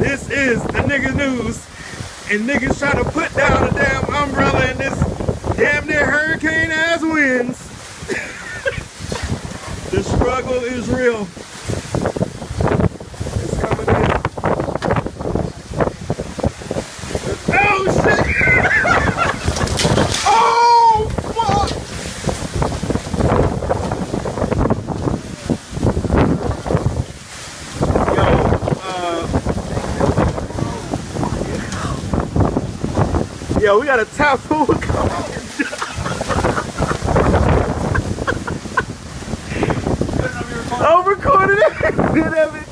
This is the nigga news. And niggas try to put down a damn umbrella in this damn near hurricane ass winds. The struggle is real. It's coming in. Oh shit! Oh fuck! Yo, we got a typhoon coming. I'm recording every of it.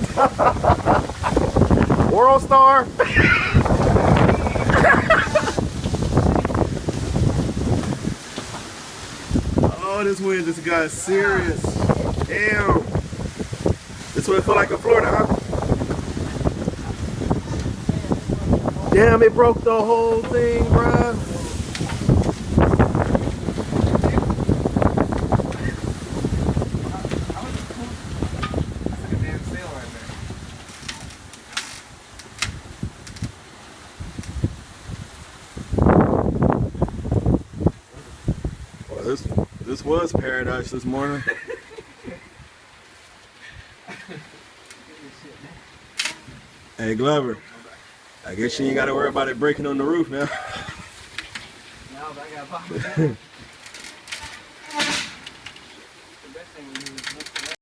World Star. Oh, this wind just got serious. Damn. This what it feel like in Florida, huh? Damn, it broke the whole thing, bruh. Well, this was paradise this morning. Hey, Glover. I guess you ain't got to worry about it breaking on the roof now. No, but I got